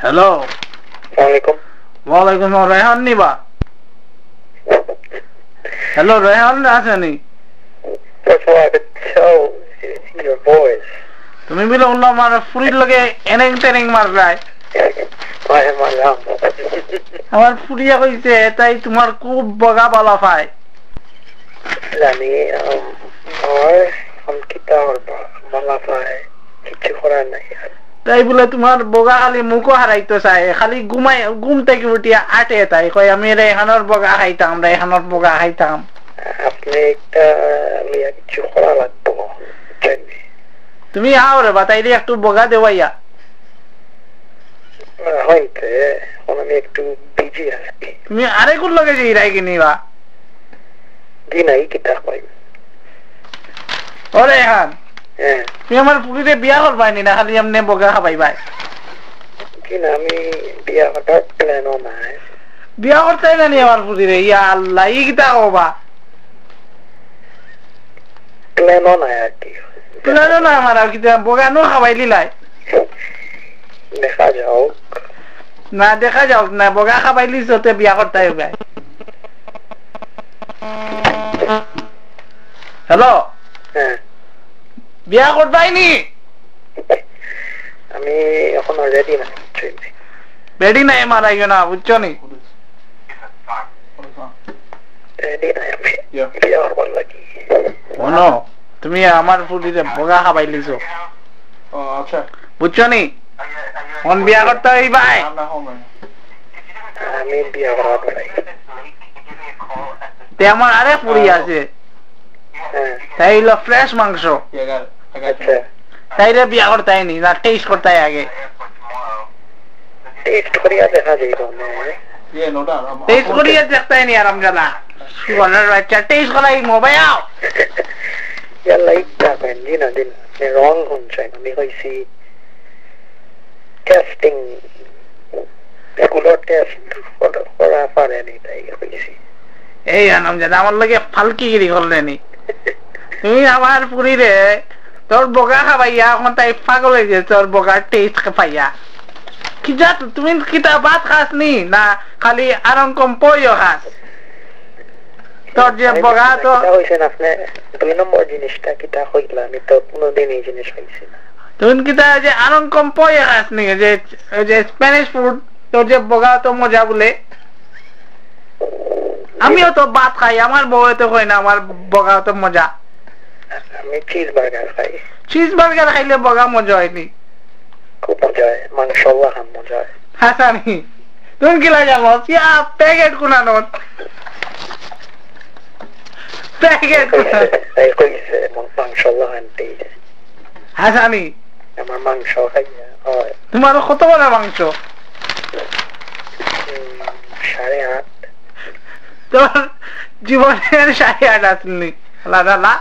Hello, ওয়ালাইকুম। ওয়ালাইকুম আসসালাম। রেহান নিবা? হ্যালো, রেহান আসেনি? First of all, I could tell your voice. তুমি বিলে অন্য আমার ফুরির লগে এনেং টেনেং মারলাই। Why am I wrong? আমার ফুরিয়া কইছে তাই তোমার খুব বগা বালা পায়। জানি আমার কিতা করবা মালা পায় কিছু করার নাই আর। তাই বলে তোমার বগা খালি মুখও হারাইতে চায়, খালি ঘুম থেকে উঠিয়া আটে তাই কয় আমি রেহানোর বগা খাইতাম, রেহানোর বগা খাইতাম। আপনি একটা লিয়া কিছু করা লাগবো জানি। তুমি আও রে বা তাইলে একটু বগা দেওয়াইয়া। হইতে এখন আমি একটু বিজি আছি। তুমি আরেকুর লগে যে ইরাই কিনিবা জি নাই কিতা কই। ও রেহান, হ্যাঁ তুমি আমার পুরীতে বিয়া করবাইনি না খালি এমনি বগা খাবাইবাই? জি না, আমি বিয়া করার প্ল্যানও নাই। বিয়া করতে না নি আমার পুরীরে? ইয়া আল্লাহ, ই কিতা কবা? প্ল্যানও নাই আর কি। তুলানো না আমার আর কিতা বগানো খাবাইলি লাই? দেখা যাওক। না দেখা যাও না, বগা খাবাইলি যতে বিয়া করতে হবে। হ্যালো, হ্যাঁ বিয়া করবাইনি? আমি এখন রেডি না কিছুই নাই। বেডি নাই মারাইও না, বুঝছো নি? রেডি নাই আমি বিয়া করবার লাগি। শোনো, তুমি আমার পুরীতে বগা খাবাইলিছো, বুঝছো নি? কোন বিয়া করতে হইবাই? আমি বিয়া করার নাই। তে আমার আরে পুরি আছে, হ্যাঁ তাই হইলো ফ্রেশ মাংস, আচ্ছা, তাইরে বিয়া করতে হয়নি না, টেস্ট করতে হয় আগে। টেস্ট করিয়া দেখা যাইব না। টেস্ট করিয়া দেখতে হয়নি আরাম জানা সুগনের বাচ্চা, টেস্ট করাই মোবাইল আও। ইয়ার লাইটটা পেন দিন না দিন আপনি রং শুনছেন। আমি কইছি টেস্টিং, স্কুলের টেস্ট করা পারেনি তাই কইছি। এই আরাম জানা আমার লগে ফালকিগিরি করলেনি। তুমি আমার পুরীরে তোর বগা খাবাইয়া এখন তাই পাগল হয়েছে তোর বগার টেস্ট পাইয়া। কি যা তুমি কিতা ভাত খাস নি না খালি আরম কম পয়ও খাস? তোর যে বগা তো হইছেন আপনি 2 নম্বর জিনিসটা কিতা কইলা, আমি তো কোনোদিন এই জিনিস হইছে না। তুমি কিতা যে আরম কম পয়ও খাস নি, যে স্প্যানিশ ফুড তোর যে বগা তো মজা বলে। আমিও তো ভাত খাই, আমার বউ তো কই না আমার বগা তো মজা। আমি চিজ বার্গার খাই। চিজ বার্গার খাইলে বগা মজা হয়নি? খুব মজা হয়, মাংস খান মজা হয়। হাসানি তুমি কিলা জানো ইয়া প্যাকেট কোনা নোট প্যাকেট কোনা তাই কইছে মাংস আনতে। হাসানি আমার মাংস খাইয়া হয়। তোমার কত বড় মাংস? 8.5। তোমার জীবনের 8.5 আসলি লাদালা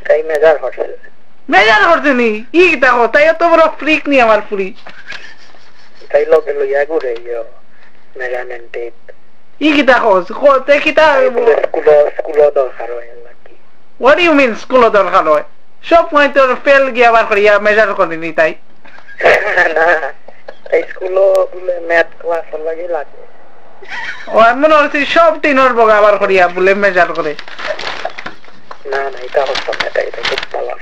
তাই মেজার হচ্ছে। মেজার করছে নি ই দেখো, তাই এত বড় ফ্রিক নি আমার পুরি। তাই লগে লইয়া ঘুরে মেজারমেন্ট টেপ ই কি দেখো তে কিতা স্কুল দরকার হয় নাকি? What do you mean school দরকার হয়? সব সময় তোর ফেল গিয়ে আবার করিয়া মেজার করিনি তাই? না, এই স্কুল ম্যাথ ক্লাস লাগে লাগে। ও মনে হচ্ছে সব টিনোর বগা আবার করিয়া বলে মেজার করে। না না, এটা হচ্ছে না, এটা খুব ভালো।